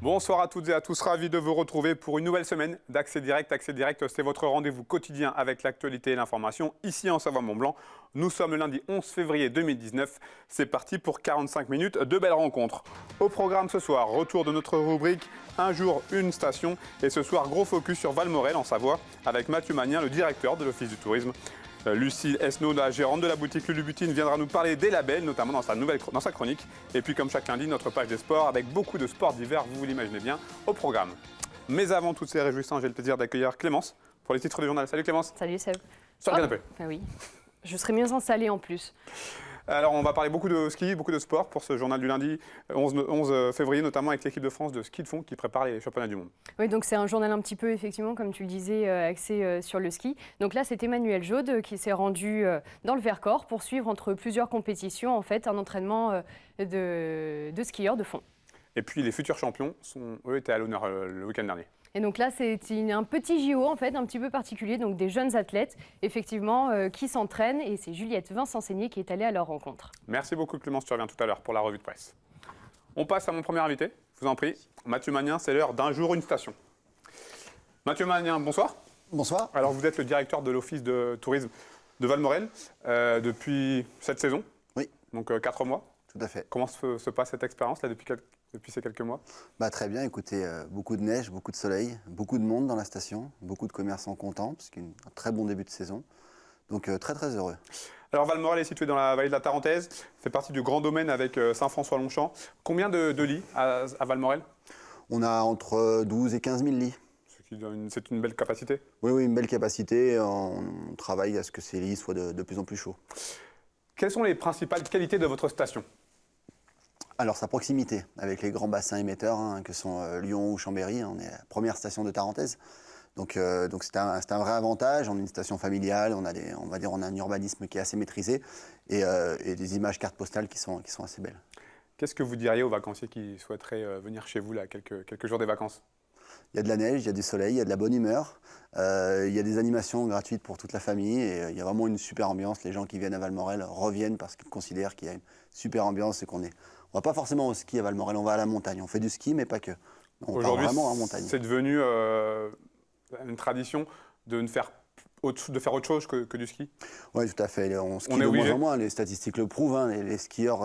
Bonsoir à toutes et à tous, ravi de vous retrouver pour une nouvelle semaine d'Accès Direct. Accès Direct, c'est votre rendez-vous quotidien avec l'actualité et l'information ici en Savoie-Mont-Blanc. Nous sommes le lundi 11 février 2019. C'est parti pour 45 minutes de belles rencontres. Au programme ce soir, retour de notre rubrique Un jour, une station. Et ce soir, gros focus sur Valmorel en Savoie avec Mathieu Magnien, le directeur de l'Office du tourisme. Lucie Esnaud, la gérante de la boutique Lulubutine, viendra nous parler des labels, notamment dans sa chronique. Et puis, comme chaque lundi, notre page des sports avec beaucoup de sports divers, vous l'imaginez bien, au programme. Mais avant toutes ces réjouissances, j'ai le plaisir d'accueillir Clémence pour les titres du journal. Salut Clémence. Salut Seb. Sur le canapé. Ah oui, je serais mieux installée en plus. Alors, on va parler beaucoup de ski, beaucoup de sport pour ce journal du lundi 11 février, notamment avec l'équipe de France de ski de fond qui prépare les championnats du monde. Oui, donc c'est un journal un petit peu, effectivement, comme tu le disais, axé sur le ski. Donc là, c'est Emmanuel Jaude qui s'est rendu dans le Vercors pour suivre entre plusieurs compétitions, en fait, un entraînement de skieurs de fond. Et puis, les futurs champions, eux, étaient à l'honneur le week-end dernier. Et donc là, c'est un petit JO, en fait, un petit peu particulier, donc des jeunes athlètes, effectivement, qui s'entraînent. Et c'est Juliette Vincent-Seigné qui est allée à leur rencontre. Merci beaucoup Clémence, tu reviens tout à l'heure pour la revue de presse. On passe à mon premier invité, je vous en prie. Mathieu Magnien, c'est l'heure d'un jour, une station. Mathieu Magnien, bonsoir. Bonsoir. Alors, vous êtes le directeur de l'Office de tourisme de Valmorel depuis cette saison. Oui. Donc 4 mois. Tout à fait. Comment se passe cette expérience là depuis ces quelques mois? Très bien, écoutez, beaucoup de neige, beaucoup de soleil, beaucoup de monde dans la station, beaucoup de commerçants contents, parce qu'il y a un très bon début de saison. Donc très très heureux. Alors Valmorel est situé dans la vallée de la Tarentaise, fait partie du grand domaine avec Saint-François-Longchamp. Combien de lits à Valmorel? On a entre 12 et 15 000 lits. C'est une belle capacité? Oui, une belle capacité. On travaille à ce que ces lits soient de plus en plus chauds. Quelles sont les principales qualités de votre station? Alors sa proximité avec les grands bassins émetteurs que sont Lyon ou Chambéry. On est la première station de Tarentaise. Donc c'est un vrai avantage. On est une station familiale, on a un urbanisme qui est assez maîtrisé et des images cartes postales qui sont assez belles. Qu'est-ce que vous diriez aux vacanciers qui souhaiteraient venir chez vous là, quelques jours des vacances? Il y a de la neige, il y a du soleil, il y a de la bonne humeur, il y a des animations gratuites pour toute la famille et il y a vraiment une super ambiance. Les gens qui viennent à Valmorel reviennent parce qu'ils considèrent qu'il y a une super ambiance et on va pas forcément au ski à Valmorel, on va à la montagne. On fait du ski mais pas que. On part vraiment en montagne. C'est devenu une tradition de faire autre chose que du ski? Oui, tout à fait. On skie de moins en moins. Les statistiques le prouvent. Les skieurs,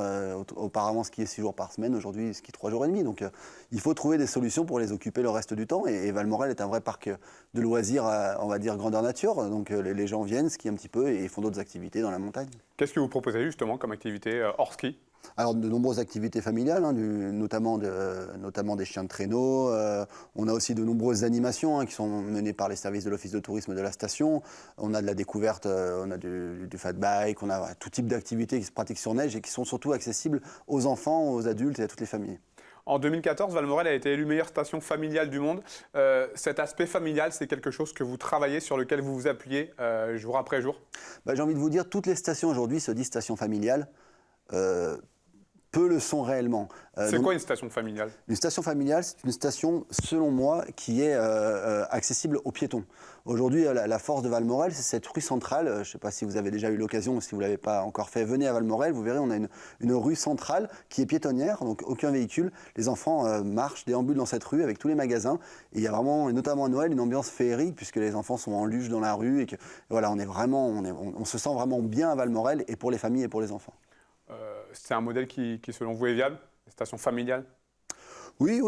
auparavant, skiaient 6 jours par semaine. Aujourd'hui, ils skient 3 jours et demi. Donc, il faut trouver des solutions pour les occuper le reste du temps. Et Valmorel est un vrai parc de loisirs, on va dire, grandeur nature. Donc, les gens viennent, skient un petit peu et font d'autres activités dans la montagne. Qu'est-ce que vous proposez justement comme activité hors ski? Alors, de nombreuses activités familiales, notamment des chiens de traîneau. On a aussi de nombreuses animations qui sont menées par les services de l'Office de tourisme de la station. On a de la découverte, on a du fat bike, on a tout type d'activités qui se pratiquent sur neige et qui sont surtout accessibles aux enfants, aux adultes et à toutes les familles. En 2014, Valmorel a été élue meilleure station familiale du monde. Cet aspect familial, c'est quelque chose que vous travaillez, sur lequel vous vous appuyez jour après jour? J'ai envie de vous dire, toutes les stations aujourd'hui se disent stations familiales. Peu le sont réellement. C'est quoi une station familiale? Une station familiale, c'est une station, selon moi, qui est accessible aux piétons. Aujourd'hui, la force de Valmorel, c'est cette rue centrale. Je ne sais pas si vous avez déjà eu l'occasion ou si vous ne l'avez pas encore fait, venez à Valmorel, vous verrez, on a une rue centrale qui est piétonnière, donc aucun véhicule. Les enfants marchent, déambulent dans cette rue avec tous les magasins. Et il y a vraiment, et notamment à Noël, une ambiance féerique puisque les enfants sont en luge dans la rue. Et que, voilà, on se sent vraiment bien à Valmorel, et pour les familles et pour les enfants. C'est un modèle qui, selon vous, est viable, la station familiale? Oui.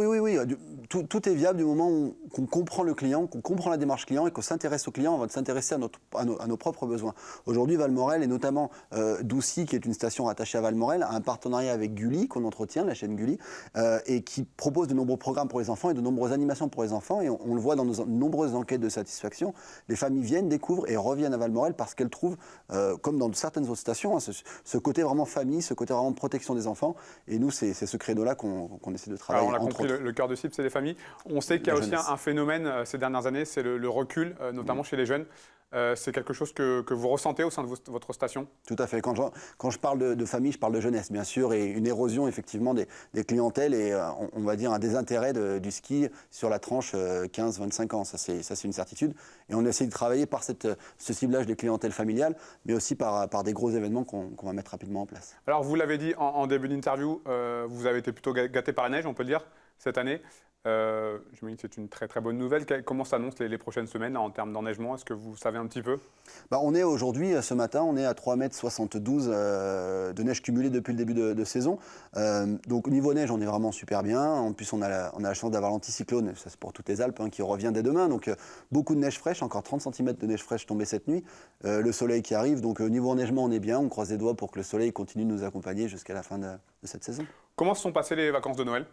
Tout est viable du moment qu'on comprend le client, qu'on comprend la démarche client et qu'on s'intéresse au client avant de s'intéresser à nos propres besoins. Aujourd'hui, Valmorel et notamment Doucy, qui est une station rattachée à Valmorel, a un partenariat avec Gulli, qu'on entretient, la chaîne Gulli, et qui propose de nombreux programmes pour les enfants et de nombreuses animations pour les enfants. Et on le voit dans nos nombreuses enquêtes de satisfaction. Les familles viennent, découvrent et reviennent à Valmorel parce qu'elles trouvent, comme dans certaines autres stations, ce côté vraiment famille, ce côté vraiment protection des enfants. Et nous, c'est ce credo-là qu'on essaie de travailler. Alors, on a compris, le cœur de cible, c'est les familles. On sait qu'il y a aussi un phénomène ces dernières années, c'est le recul, notamment chez les jeunes. C'est quelque chose que vous ressentez au sein de votre station? Tout à fait. Quand je parle de famille, je parle de jeunesse, bien sûr, et une érosion, effectivement, des clientèles et, on va dire, un désintérêt du ski sur la tranche 15-25 ans. Ça, c'est une certitude. Et on essaie de travailler par ce ciblage des clientèles familiales, mais aussi par des gros événements qu'on va mettre rapidement en place. Alors, vous l'avez dit en début d'interview, vous avez été plutôt gâté par la neige, on peut le dire, cette année. J'imagine que c'est une très très bonne nouvelle. Comment s'annoncent les prochaines semaines là, en termes d'enneigement? Est-ce que vous savez un petit peu? On est aujourd'hui, ce matin, on est à 3,72 m de neige cumulée depuis le début de saison. Donc au niveau neige, on est vraiment super bien. En plus, on a la chance d'avoir l'anticyclone, ça c'est pour toutes les Alpes, qui revient dès demain. Donc beaucoup de neige fraîche, encore 30 cm de neige fraîche tombée cette nuit. Le soleil qui arrive, donc au niveau enneigement, on est bien. On croise les doigts pour que le soleil continue de nous accompagner jusqu'à la fin de cette saison. Comment se sont passées les vacances de Noël?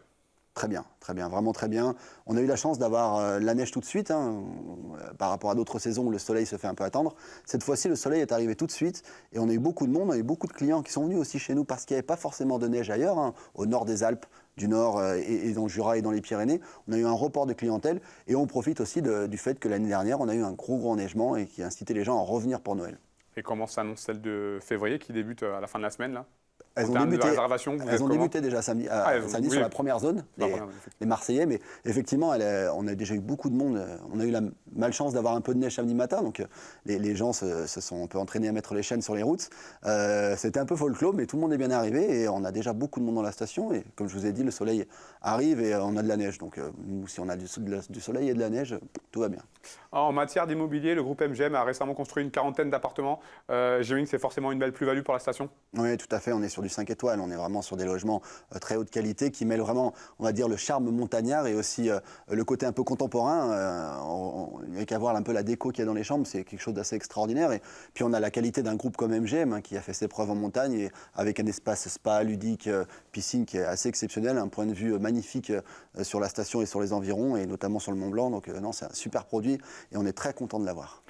Très bien, vraiment très bien. On a eu la chance d'avoir la neige tout de suite, par rapport à d'autres saisons où le soleil se fait un peu attendre. Cette fois-ci, le soleil est arrivé tout de suite et on a eu beaucoup de monde, on a eu beaucoup de clients qui sont venus aussi chez nous parce qu'il n'y avait pas forcément de neige ailleurs, au nord des Alpes, du Nord et dans le Jura et dans les Pyrénées. On a eu un report de clientèle et on profite aussi du fait que l'année dernière, on a eu un gros neigement et qui a incité les gens à revenir pour Noël. Et comment s'annonce celle de février qui débute à la fin de la semaine là? Elles En ont termes de débuté, réservation, elles ont débuté déjà samedi, samedi oui. sur la première zone, les Marseillais, mais effectivement, on a déjà eu beaucoup de monde. On a eu la malchance d'avoir un peu de neige samedi matin, donc les gens se sont un peu entraînés à mettre les chaînes sur les routes. C'était un peu folklore, mais tout le monde est bien arrivé et on a déjà beaucoup de monde dans la station. Et comme je vous ai dit, le soleil arrive et on a de la neige. Donc nous, si on a du soleil et de la neige, tout va bien. En matière d'immobilier, le groupe MGM a récemment construit une quarantaine d'appartements. J'imagine que c'est forcément une belle plus-value pour la station? Oui, tout à fait. On est sur du 5 étoiles. On est vraiment sur des logements très haute qualité qui mêlent vraiment, on va dire, le charme montagnard et aussi le côté un peu contemporain. Il n'y a qu'à voir un peu la déco qu'il y a dans les chambres. C'est quelque chose d'assez extraordinaire. Et puis on a la qualité d'un groupe comme MGM qui a fait ses preuves en montagne et avec un espace spa, ludique, piscine qui est assez exceptionnel, un point de vue magnifique sur la station et sur les environs et notamment sur le Mont Blanc. Donc non, c'est un super produit et on est très content de l'avoir.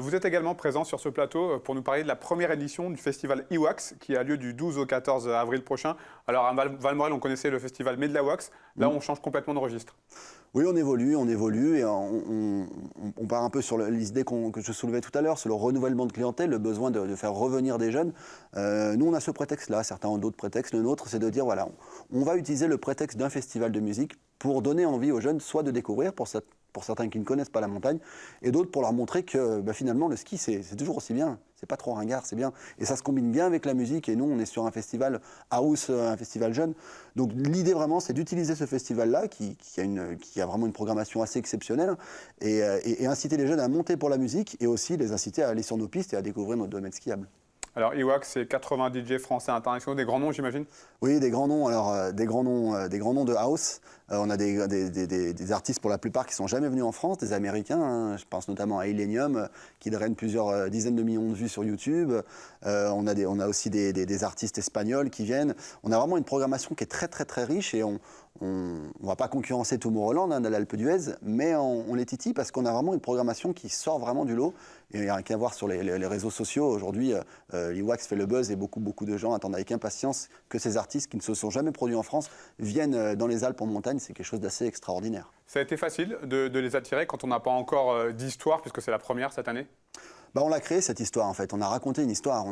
Vous êtes également présent sur ce plateau pour nous parler de la première édition du festival Iwax qui a lieu du 12 au 14 avril prochain. Alors à Valmorel, on connaissait le festival Mais de la Wax. Là, on change complètement de registre. Oui, on évolue et on part un peu sur l'idée que je soulevais tout à l'heure, sur le renouvellement de clientèle, le besoin de faire revenir des jeunes. Nous, on a ce prétexte-là, certains ont d'autres prétextes. Le nôtre, c'est de dire, voilà, on va utiliser le prétexte d'un festival de musique pour donner envie aux jeunes, soit de découvrir, pour certains qui ne connaissent pas la montagne, et d'autres pour leur montrer que finalement, le ski, c'est toujours aussi bien. C'est pas trop ringard, c'est bien. Et ça se combine bien avec la musique. Et nous, on est sur un festival house, un festival jeune. Donc l'idée vraiment, c'est d'utiliser ce festival-là, qui a vraiment une programmation assez exceptionnelle, et inciter les jeunes à monter pour la musique, et aussi les inciter à aller sur nos pistes et à découvrir notre domaine skiable. Alors Iwax, c'est 80 DJ français internationaux, des grands noms, j'imagine? Oui, des grands noms. Alors des grands noms de house. On a des artistes pour la plupart qui sont jamais venus en France, des Américains. Je pense notamment à Illenium, qui draine plusieurs dizaines de millions de vues sur YouTube. On a aussi des artistes espagnols qui viennent. On a vraiment une programmation qui est très très très riche et on ne va pas concurrencer Tomorrowland de l'Alpe d'Huez, mais on les titille parce qu'on a vraiment une programmation qui sort vraiment du lot. Et il n'y a rien qu'à voir sur les réseaux sociaux. Aujourd'hui, l'Iwax fait le buzz et beaucoup de gens attendent avec impatience que ces artistes qui ne se sont jamais produits en France viennent dans les Alpes en montagne. C'est quelque chose d'assez extraordinaire. Ça a été facile de les attirer quand on n'a pas encore d'histoire, puisque c'est la première cette année? On l'a créé cette histoire en fait, on a raconté une histoire.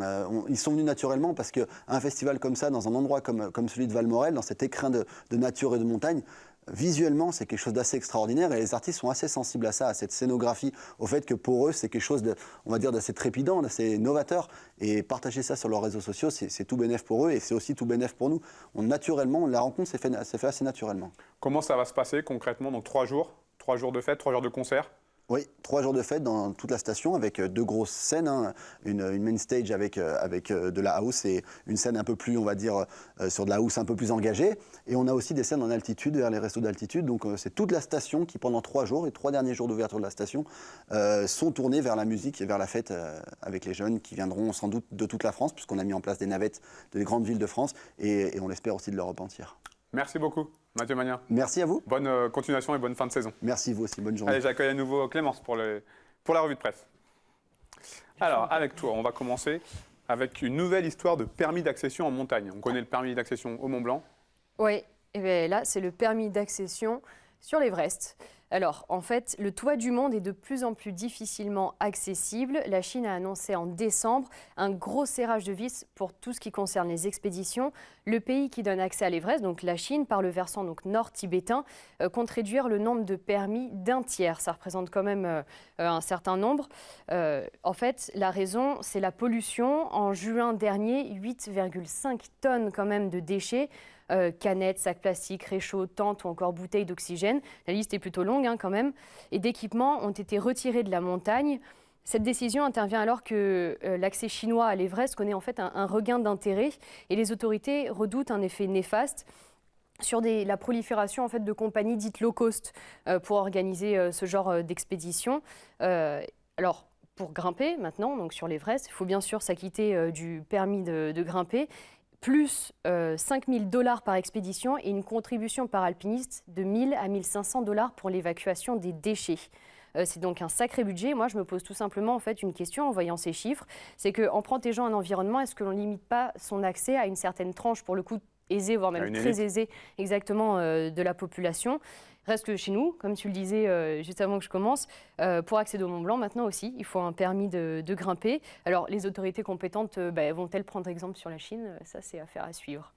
Ils sont venus naturellement parce qu'un festival comme ça, dans un endroit comme celui de Valmorel, dans cet écrin de nature et de montagne, visuellement c'est quelque chose d'assez extraordinaire et les artistes sont assez sensibles à ça, à cette scénographie, au fait que pour eux c'est quelque chose on va dire d'assez trépidant, d'assez novateur et partager ça sur leurs réseaux sociaux c'est tout bénef pour eux et c'est aussi tout bénef pour nous. Naturellement, la rencontre s'est fait assez naturellement. Comment ça va se passer concrètement? Donc 3 jours de fête, 3 jours de concert? Oui, 3 jours de fête dans toute la station avec 2 grosses scènes, une main stage avec de la house et une scène un peu plus, on va dire, sur de la house un peu plus engagée. Et on a aussi des scènes en altitude, vers les restos d'altitude. Donc c'est toute la station qui, pendant 3 jours, les 3 derniers jours d'ouverture de la station, sont tournés vers la musique et vers la fête avec les jeunes qui viendront sans doute de toute la France, puisqu'on a mis en place des navettes des grandes villes de France et on l'espère aussi de l'Europe entière. Merci beaucoup, Mathieu Magnien. Merci à vous. Bonne continuation et bonne fin de saison. Merci vous aussi, bonne journée. Allez, j'accueille à nouveau Clémence pour la revue de presse. Alors, avec toi, on va commencer avec une nouvelle histoire de permis d'accession en montagne. On connaît le permis d'accession au Mont Blanc. Oui, et bien là, c'est le permis d'accession sur l'Everest. Alors, en fait, le toit du monde est de plus en plus difficilement accessible. La Chine a annoncé en décembre un gros serrage de vis pour tout ce qui concerne les expéditions. Le pays qui donne accès à l'Everest, donc la Chine, par le versant donc, nord tibétain, compte réduire le nombre de permis d'un tiers. Ça représente quand même un certain nombre. En fait, la raison, c'est la pollution. En juin dernier, 8,5 tonnes quand même de déchets canettes, sacs plastiques, réchauds, tentes ou encore bouteilles d'oxygène. La liste est plutôt longue quand même. Et d'équipements ont été retirés de la montagne. Cette décision intervient alors que l'accès chinois à l'Everest connaît en fait un regain d'intérêt et les autorités redoutent un effet néfaste sur la prolifération en fait, de compagnies dites low cost pour organiser ce genre d'expédition. Alors, pour grimper maintenant, donc sur l'Everest, il faut bien sûr s'acquitter du permis de grimper, plus 5 000 $ par expédition et une contribution par alpiniste de 1 000 à 1 500 $ pour l'évacuation des déchets. C'est donc un sacré budget. Moi, je me pose tout simplement en fait, une question en voyant ces chiffres. C'est qu'en protégeant un environnement, est-ce que l'on ne limite pas son accès à une certaine tranche, pour le coup aisée, voire même très aisée, exactement, de la population? Reste que chez nous, comme tu le disais juste avant que je commence, pour accéder au Mont Blanc, maintenant aussi, il faut un permis de grimper. Alors, les autorités compétentes vont-elles prendre exemple sur la Chine? Ça, c'est affaire à suivre.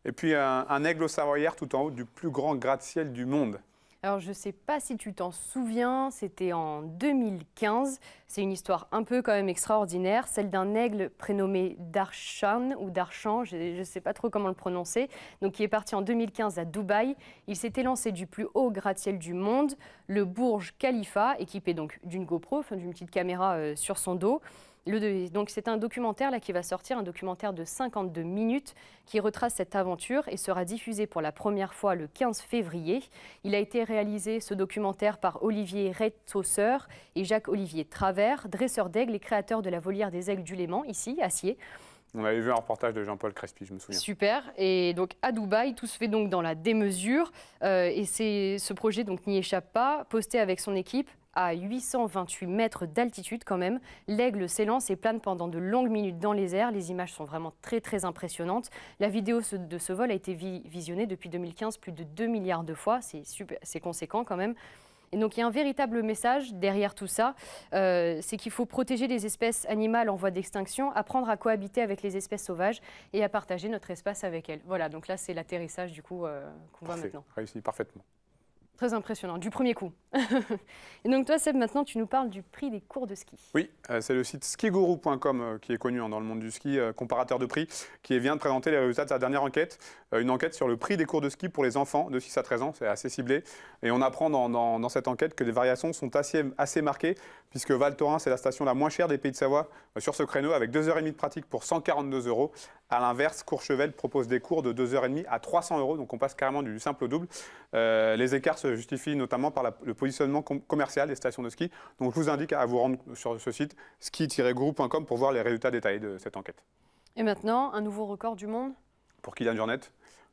Et puis, un aigle au Savoyard tout en haut du plus grand gratte-ciel du monde. Alors, je ne sais pas si tu t'en souviens, c'était en 2015. C'est une histoire un peu quand même extraordinaire, celle d'un aigle prénommé Darshan ou Darshan, je ne sais pas trop comment le prononcer, donc qui est parti en 2015 à Dubaï. Il s'était lancé du plus haut gratte-ciel du monde, le Burj Khalifa, équipé donc d'une GoPro, d'une petite caméra sur son dos. Donc c'est un documentaire là, qui va sortir, un documentaire de 52 minutes qui retrace cette aventure et sera diffusé pour la première fois le 15 février. Il a été réalisé, ce documentaire, par Olivier Reithausser et Jacques-Olivier Travers, dresseurs d'aigles et créateurs de la volière des aigles du Léman, ici, à Sciez. On avait vu un reportage de Jean-Paul Crespi, je me souviens. Super. Et donc à Dubaï, tout se fait donc dans la démesure. Et ce projet donc n'y échappe pas. Posté avec son équipe à 828 mètres d'altitude quand même, l'aigle s'élance et plane pendant de longues minutes dans les airs. Les images sont vraiment très très impressionnantes. La vidéo de ce vol a été visionnée depuis 2015 plus de 2 milliards de fois. C'est conséquent quand même. Et donc il y a un véritable message derrière tout ça, c'est qu'il faut protéger les espèces animales en voie d'extinction, apprendre à cohabiter avec les espèces sauvages et à partager notre espace avec elles. Voilà, donc là c'est l'atterrissage du coup qu'on voit maintenant. Réussi parfaitement. Très impressionnant, du premier coup. Et donc toi Seb, maintenant tu nous parles du prix des cours de ski. Oui, c'est le site skiguru.com qui est connu dans le monde du ski, comparateur de prix, qui vient de présenter les résultats de sa dernière enquête. Une enquête sur le prix des cours de ski pour les enfants de 6 à 13 ans, c'est assez ciblé. Et on apprend dans cette enquête que les variations sont assez marquées, puisque Val Thorens est la station la moins chère des Pays de Savoie sur ce créneau, avec 2h30 de pratique pour 142 €. À l'inverse, Courchevel propose des cours de 2h30 à 300 €, donc on passe carrément du simple au double. Les écarts se justifient notamment par le positionnement commercial des stations de ski. Donc je vous indique à vous rendre sur ce site ski-guru.com pour voir les résultats détaillés de cette enquête. Et maintenant, un nouveau record du monde pour Kilian Jornet,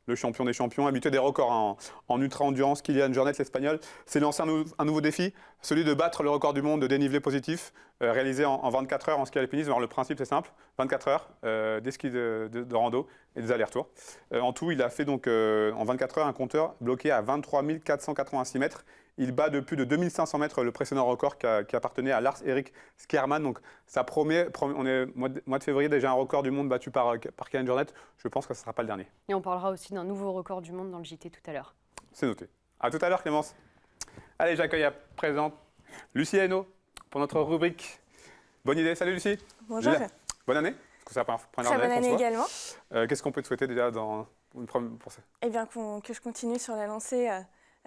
le champion des champions, habitué des records en ultra-endurance. Kilian Jornet, l'Espagnol, s'est lancé un nouveau défi, celui de battre le record du monde de dénivelé positif, réalisé en 24 heures en ski alpinisme. Alors le principe c'est simple, 24 heures, des skis de rando et des allers-retours. En tout, il a fait donc en 24 heures un compteur bloqué à 23 486 mètres. Il bat de plus de 2500 mètres le précédent record qui appartenait à Lars-Erik Skerman. Donc ça promet, on est mois de février, déjà un record du monde battu par Kilian Jornet. Je pense que ce ne sera pas le dernier. Et on parlera aussi d'un nouveau record du monde dans le JT tout à l'heure. C'est noté. À tout à l'heure Clémence. Allez, j'accueille à présent Lucie Hainaut pour notre rubrique. Bonne idée. Salut Lucie. Bonjour. Bonne année. Parce que c'est la première Très bonne année également. Qu'est-ce qu'on peut te souhaiter déjà pour ça? Eh bien, que je continue sur la lancée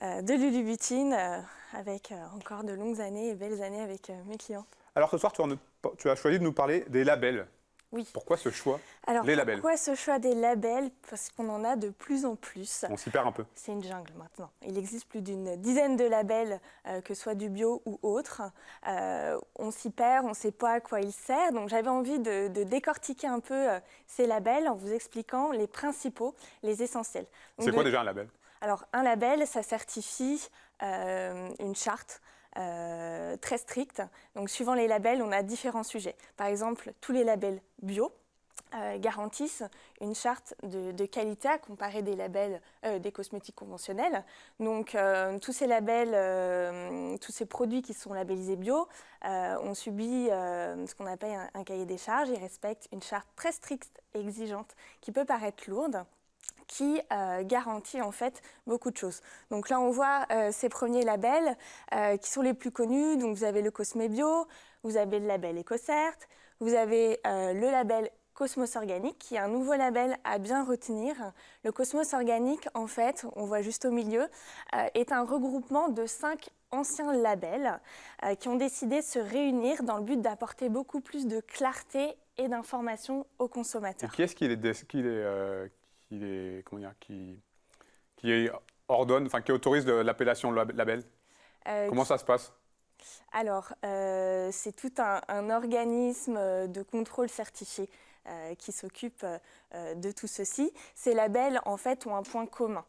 de Lulubutine avec encore de longues années et belles années avec mes clients. Alors ce soir, tu as choisi de nous parler des labels. Oui. Pourquoi ce choix des labels? Pourquoi ce choix des labels? Parce qu'on en a de plus en plus. On s'y perd un peu. C'est une jungle maintenant. Il existe plus d'une dizaine de labels, que ce soit du bio ou autre. On s'y perd, on ne sait pas à quoi ils servent. Donc j'avais envie de décortiquer un peu ces labels en vous expliquant les principaux, les essentiels. C'est quoi déjà un label? Alors un label, ça certifie une charte très stricte. Donc suivant les labels, on a différents sujets. Par exemple, tous les labels bio garantissent une charte de qualité à comparer des labels des cosmétiques conventionnels. Donc tous ces labels, tous ces produits qui sont labellisés bio ont subi ce qu'on appelle un cahier des charges. Ils respectent une charte très stricte et exigeante qui peut paraître lourde, qui garantit en fait beaucoup de choses. Donc là, on voit ces premiers labels qui sont les plus connus. Donc vous avez le Cosme Bio, vous avez le label EcoCert, vous avez le label Cosmos Organique, qui est un nouveau label à bien retenir. Le Cosmos Organique, en fait, on voit juste au milieu, est un regroupement de 5 anciens labels qui ont décidé de se réunir dans le but d'apporter beaucoup plus de clarté et d'information aux Et consommateurs. qui est-ce qui ordonne, enfin qui autorise l'appellation label? Comment ça se passe? Alors, c'est tout un organisme de contrôle certifié qui s'occupe de tout ceci. Ces labels, en fait, ont un point commun.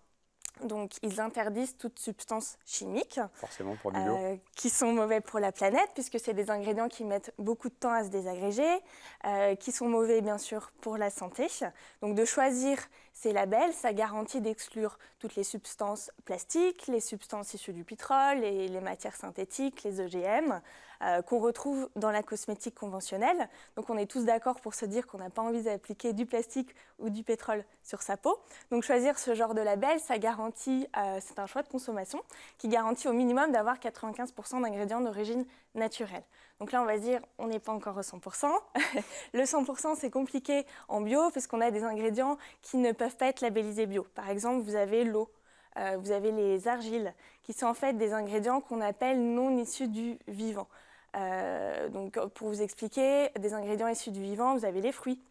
Donc, ils interdisent toute substance chimique Forcément pour du bio. qui sont mauvais pour la planète, puisque c'est des ingrédients qui mettent beaucoup de temps à se désagréger, qui sont mauvais, bien sûr, pour la santé. Donc, de choisir ces labels, ça garantit d'exclure toutes les substances plastiques, les substances issues du pétrole, les matières synthétiques, les OGM, qu'on retrouve dans la cosmétique conventionnelle. Donc, on est tous d'accord pour se dire qu'on n'a pas envie d'appliquer du plastique ou du pétrole sur sa peau. Donc, choisir ce genre de label, ça garantit, c'est un choix de consommation qui garantit au minimum d'avoir 95% d'ingrédients d'origine naturelle. Donc là, on va se dire, on n'est pas encore au 100%. Le 100%, c'est compliqué en bio parce qu'on a des ingrédients qui ne peuvent pas être labellisés bio. Par exemple, vous avez l'eau, vous avez les argiles, qui sont en fait des ingrédients qu'on appelle non issus du vivant. Donc, pour vous expliquer, des ingrédients issus du vivant, vous avez les fruits,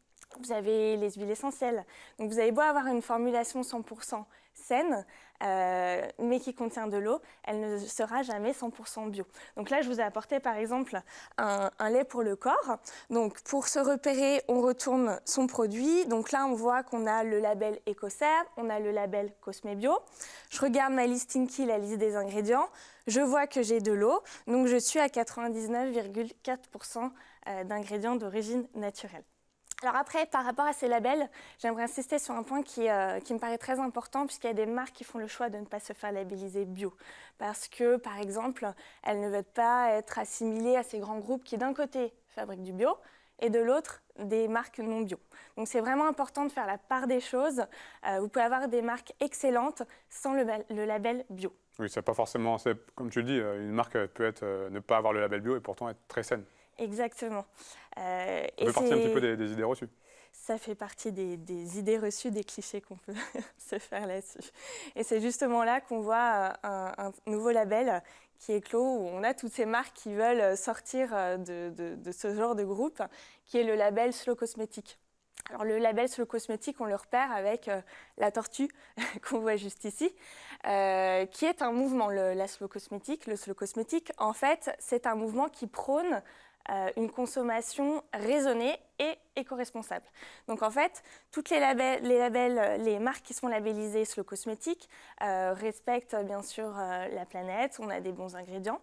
vous avez les huiles essentielles. Donc, vous avez beau avoir une formulation 100% saine, mais qui contient de l'eau, elle ne sera jamais 100% bio. Donc là, je vous ai apporté par exemple un lait pour le corps. Donc pour se repérer, on retourne son produit. Donc là, on voit qu'on a le label EcoCert, on a le label Cosmebio. Je regarde ma listing, la liste des ingrédients. Je vois que j'ai de l'eau, donc je suis à 99,4% d'ingrédients d'origine naturelle. Alors après, par rapport à ces labels, j'aimerais insister sur un point qui me paraît très important, puisqu'il y a des marques qui font le choix de ne pas se faire labelliser bio. Parce que, par exemple, elles ne veulent pas être assimilées à ces grands groupes qui, d'un côté, fabriquent du bio, et de l'autre, des marques non bio. Donc c'est vraiment important de faire la part des choses. Vous pouvez avoir des marques excellentes sans le label bio. Oui, c'est pas forcément, comme tu le dis, une marque peut ne pas avoir le label bio et pourtant être très saine. Exactement. Ça fait partie un petit peu des idées reçues. Ça fait partie des idées reçues, des clichés qu'on peut se faire là-dessus. Et c'est justement là qu'on voit un nouveau label qui éclot, où on a toutes ces marques qui veulent sortir de ce genre de groupe, qui est le label Slow Cosmétique. Alors le label Slow Cosmétique, on le repère avec la tortue qu'on voit juste ici, qui est un mouvement, la Slow Cosmétique. Le Slow Cosmétique, en fait, c'est un mouvement qui prône une consommation raisonnée et éco-responsable. Donc en fait, toutes les marques qui sont labellisées Slow Cosmétique respectent bien sûr la planète, on a des bons ingrédients,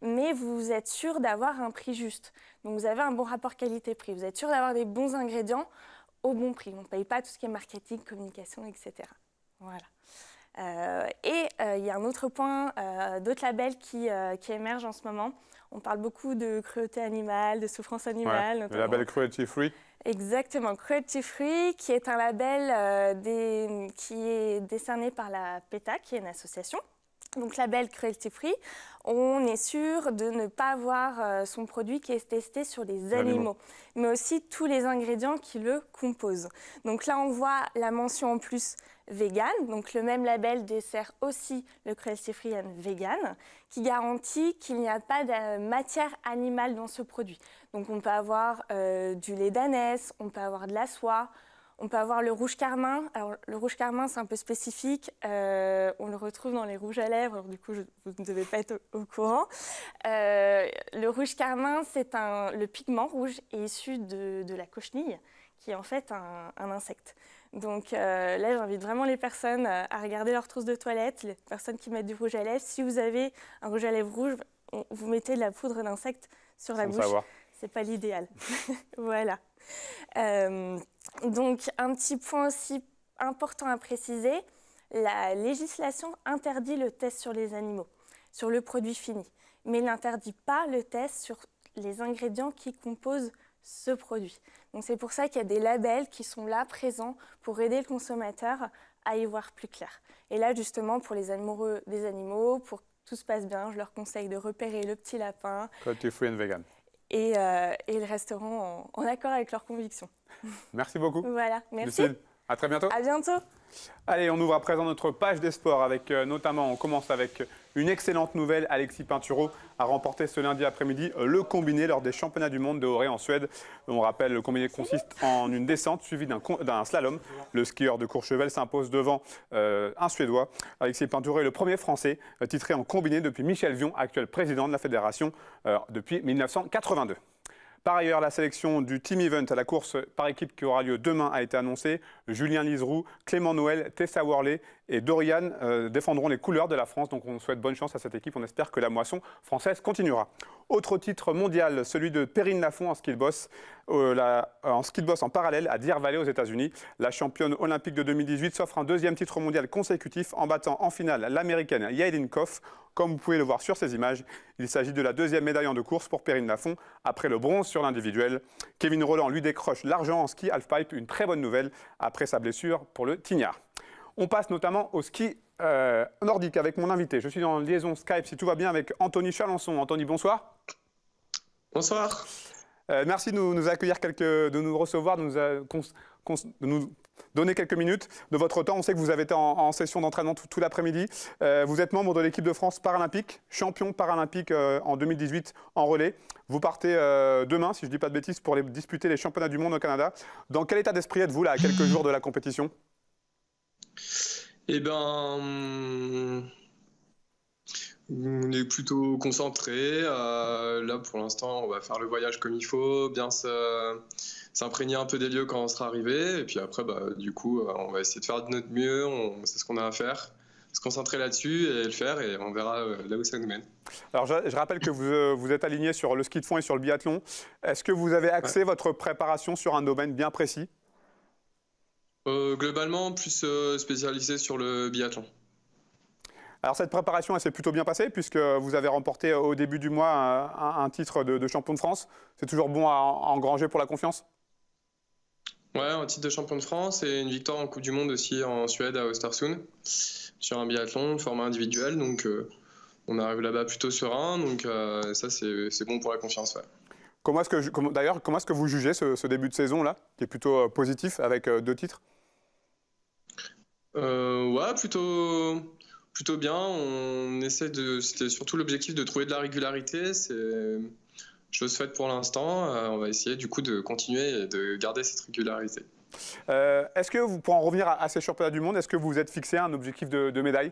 mais vous êtes sûr d'avoir un prix juste. Donc vous avez un bon rapport qualité-prix, vous êtes sûr d'avoir des bons ingrédients au bon prix. On ne paye pas tout ce qui est marketing, communication, etc. Voilà. Il y a un autre point, d'autres labels qui émergent en ce moment. On parle beaucoup de cruauté animale, de souffrance animale. Ouais, le label Cruelty Free. Exactement, Cruelty Free, qui est un label qui est décerné par la PETA, qui est une association. Donc label Cruelty Free, on est sûr de ne pas avoir son produit qui est testé sur les animaux, mais aussi tous les ingrédients qui le composent. Donc là, on voit la mention en plus vegan, donc le même label dessert aussi le Cruelty Free and Vegan, qui garantit qu'il n'y a pas de matière animale dans ce produit. Donc on peut avoir du lait d'ânesse, on peut avoir de la soie, on peut avoir le rouge carmin. Alors, le rouge carmin, c'est un peu spécifique. On le retrouve dans les rouges à lèvres. Alors, du coup, vous ne devez pas être au courant. Le rouge carmin, c'est le pigment rouge est issu de la cochenille, qui est en fait un insecte. Donc là, j'invite vraiment les personnes à regarder leur trousse de toilette, les personnes qui mettent du rouge à lèvres. Si vous avez un rouge à lèvres rouge, vous mettez de la poudre d'insecte sur la bouche. C'est pas l'idéal. Voilà. Donc, un petit point aussi important à préciser, la législation interdit le test sur les animaux, sur le produit fini, mais n'interdit pas le test sur les ingrédients qui composent ce produit. Donc, c'est pour ça qu'il y a des labels qui sont là, présents, pour aider le consommateur à y voir plus clair. Et là, justement, pour les amoureux des animaux, pour que tout se passe bien, je leur conseille de repérer le petit lapin. Cruelty Free and Vegan. et ils resteront en accord avec leurs convictions. Merci beaucoup. Voilà, merci. Lucille, à très bientôt. À bientôt. Allez, on ouvre à présent notre page des sports avec notamment, on commence avec une excellente nouvelle. Alexis Pinturo a remporté ce lundi après-midi le combiné lors des championnats du monde de Åre en Suède. On rappelle, le combiné consiste en une descente suivie d'un slalom. Le skieur de Courchevel s'impose devant un Suédois. Alexis Pinturo est le premier Français titré en combiné depuis Michel Vion, actuel président de la fédération depuis 1982. Par ailleurs, la sélection du Team Event à la course par équipe qui aura lieu demain a été annoncée. Julien Liseroux, Clément Noël, Tessa Worley et Dorian défendront les couleurs de la France. Donc on souhaite bonne chance à cette équipe. On espère que la moisson française continuera. Autre titre mondial, celui de Perrine Lafont en ski de boss. En ski de boss en parallèle à Deer Valley aux États-Unis. La championne olympique de 2018 s'offre un deuxième titre mondial consécutif en battant en finale l'américaine Yaelin Koff. Comme vous pouvez le voir sur ces images, il s'agit de la deuxième médaille de course pour Perrine Lafont après le bronze sur l'individuel. Kevin Roland lui décroche l'argent en ski halfpipe, une très bonne nouvelle après sa blessure pour le tignard. On passe notamment au ski nordique avec mon invité. Je suis en liaison Skype, si tout va bien, avec Anthony Chalençon. Anthony, bonsoir. Bonsoir. Merci de nous accueillir, de nous recevoir, de nous donner quelques minutes de votre temps. On sait que vous avez été en session d'entraînement tout l'après-midi. Vous êtes membre de l'équipe de France paralympique, champion paralympique en 2018 en relais. Vous partez demain, si je ne dis pas de bêtises, pour disputer les championnats du monde au Canada. Dans quel état d'esprit êtes-vous là, à quelques jours de la compétition ? Eh bien, on est plutôt concentré. Là, pour l'instant, on va faire le voyage comme il faut, bien s'imprégner un peu des lieux quand on sera arrivé. Et puis après, du coup, on va essayer de faire de notre mieux. On sait ce qu'on a à faire, se concentrer là-dessus et le faire. Et on verra là où ça nous mène. Alors, je rappelle que vous êtes aligné sur le ski de fond et sur le biathlon. Est-ce que vous avez axé votre préparation sur un domaine bien précis ? Globalement, plus spécialisé sur le biathlon. Alors cette préparation, elle s'est plutôt bien passée puisque vous avez remporté au début du mois un titre de champion de France. C'est toujours bon à engranger pour la confiance ? Ouais, un titre de champion de France et une victoire en Coupe du Monde aussi en Suède à Östersund sur un biathlon, format individuel. Donc on arrive là-bas plutôt serein. Donc ça, c'est bon pour la confiance. Ouais. Comment est-ce que vous jugez ce début de saison-là, qui est plutôt positif avec 2 titres ? Ouais, plutôt bien. C'était surtout l'objectif de trouver de la régularité. C'est chose faite pour l'instant. On va essayer du coup de continuer et de garder cette régularité. Est-ce que pour en revenir à ces championnats du monde, est-ce que vous vous êtes fixé un objectif de médaille ?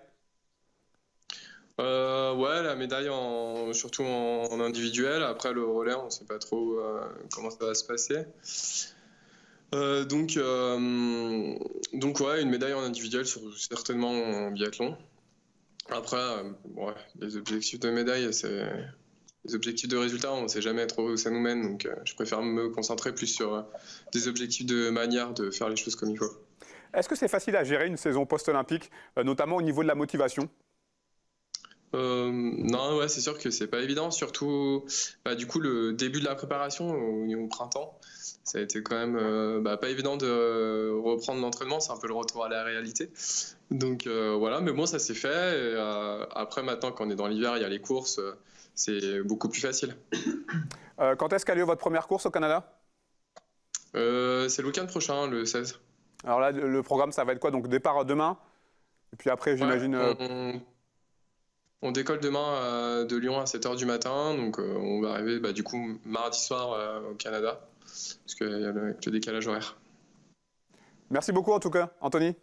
Ouais, la médaille surtout en individuel. Après le relais, on ne sait pas trop comment ça va se passer. Donc ouais, une médaille en individuel, certainement en biathlon. Après, les objectifs de médaille, les objectifs de résultat, on ne sait jamais trop où ça nous mène. Donc je préfère me concentrer plus sur des objectifs de manière de faire les choses comme il faut. Est-ce que c'est facile à gérer une saison post-olympique, notamment au niveau de la motivation ? Non, ouais, c'est sûr que c'est pas évident, surtout du coup le début de la préparation au printemps, ça a été quand même pas évident de reprendre l'entraînement, c'est un peu le retour à la réalité. Donc voilà, mais bon, ça s'est fait. Et, après, maintenant, quand on est dans l'hiver, il y a les courses, c'est beaucoup plus facile. Quand est-ce qu'a lieu votre première course au Canada ? C'est le week-end prochain, le 16. Alors là, le programme, ça va être quoi ? Donc départ demain, et puis après, j'imagine... On décolle demain de Lyon à 7h du matin, donc on va arriver du coup mardi soir au Canada, parce qu'il y a le décalage horaire. Merci beaucoup en tout cas, Anthony.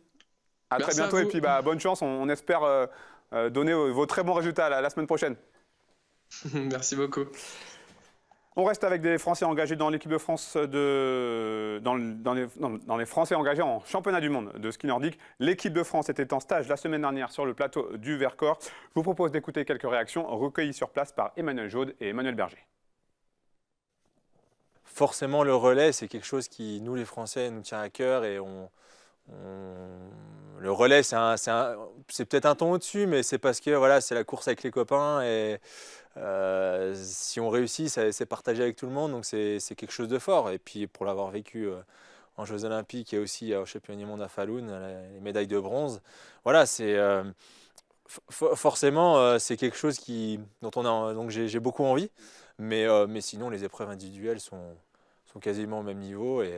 À très bientôt et puis bonne chance, on espère donner vos très bons résultats la semaine prochaine. Merci beaucoup. On reste avec des Français engagés dans l'équipe de France, dans les Français engagés en championnat du monde de ski nordique. L'équipe de France était en stage la semaine dernière sur le plateau du Vercors. Je vous propose d'écouter quelques réactions recueillies sur place par Emmanuel Jaude et Emmanuel Berger. Forcément, le relais, c'est quelque chose qui, nous les Français, nous tient à cœur et le relais, c'est peut-être un ton au-dessus, mais c'est parce que voilà, c'est la course avec les copains et si on réussit, c'est partagé avec tout le monde, donc c'est quelque chose de fort. Et puis pour l'avoir vécu en Jeux Olympiques et aussi au Championnat du monde à Falun, les médailles de bronze, voilà, Forcément, c'est quelque chose dont donc j'ai beaucoup envie, mais sinon les épreuves individuelles sont quasiment au même niveau et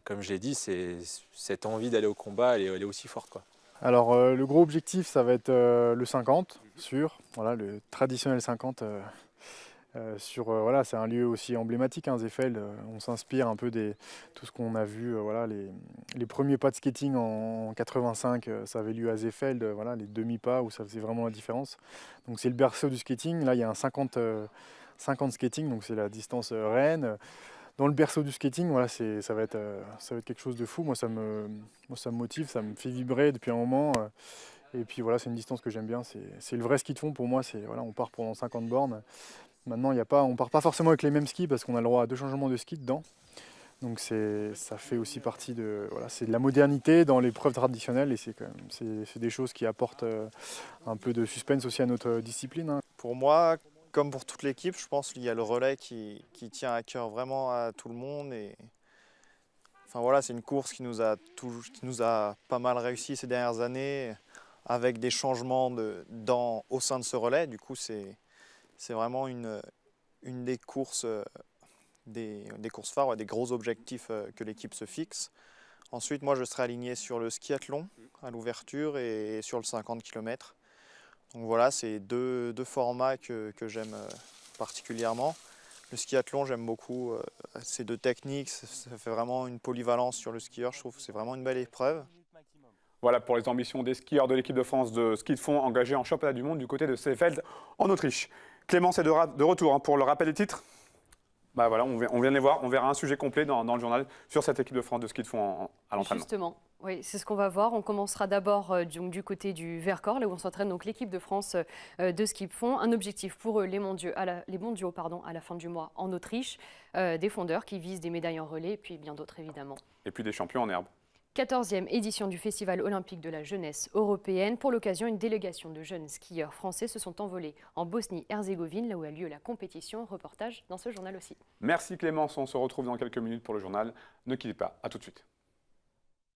comme je l'ai dit, cette envie d'aller au combat, elle est aussi forte, quoi. Alors le gros objectif, ça va être le 50, sûr, voilà, le traditionnel 50. Voilà, c'est un lieu aussi emblématique, hein, Seefeld. On s'inspire un peu de tout ce qu'on a vu. Voilà, les premiers pas de skating en 85, ça avait lieu à Seefeld. Voilà, les demi-pas où ça faisait vraiment la différence. Donc c'est le berceau du skating. Là, il y a un 50 skating, donc c'est la distance Rennes. Dans le berceau du skating, voilà, ça va être quelque chose de fou. Moi, ça me motive, ça me fait vibrer depuis un moment. Et puis voilà, c'est une distance que j'aime bien. C'est le vrai ski de fond pour moi. Voilà, on part pendant 50 bornes. Maintenant, on part pas forcément avec les mêmes skis parce qu'on a le droit à 2 changements de ski dedans. Donc ça fait aussi partie c'est de la modernité dans l'épreuve traditionnelle et c'est des choses qui apportent un peu de suspense aussi à notre discipline, hein. Pour moi, comme pour toute l'équipe, je pense qu'il y a le relais qui tient à cœur vraiment à tout le monde. Enfin voilà, c'est une course qui nous a pas mal réussi ces dernières années avec des changements au sein de ce relais. Du coup, c'est vraiment une des courses, des courses phares, des gros objectifs que l'équipe se fixe. Ensuite, moi, je serai aligné sur le skiathlon à l'ouverture et sur le 50 km. Donc voilà, c'est deux formats que j'aime particulièrement. Le skiathlon, j'aime beaucoup ces 2 techniques. Ça fait vraiment une polyvalence sur le skieur. Je trouve que c'est vraiment une belle épreuve. Voilà pour les ambitions des skieurs de l'équipe de France de ski de fond engagés en championnat du monde du côté de Seefeld en Autriche. Clémence est de retour, hein, pour le rappel des titres. Bah voilà, on vient de les voir. On verra un sujet complet dans le journal sur cette équipe de France de ski de fond à l'entraînement. Justement, oui, c'est ce qu'on va voir. On commencera d'abord du côté du Vercors, là où on s'entraîne donc l'équipe de France de ski de fond. Un objectif pour les mondiaux à la fin du mois en Autriche. Des fondeurs qui visent des médailles en relais, et puis bien d'autres évidemment. Et puis des champions en herbe. 14e édition du Festival olympique de la jeunesse européenne. Pour l'occasion, une délégation de jeunes skieurs français se sont envolés en Bosnie-Herzégovine, là où a lieu la compétition. Reportage dans ce journal aussi. Merci Clémence, on se retrouve dans quelques minutes pour le journal. Ne quittez pas, à tout de suite.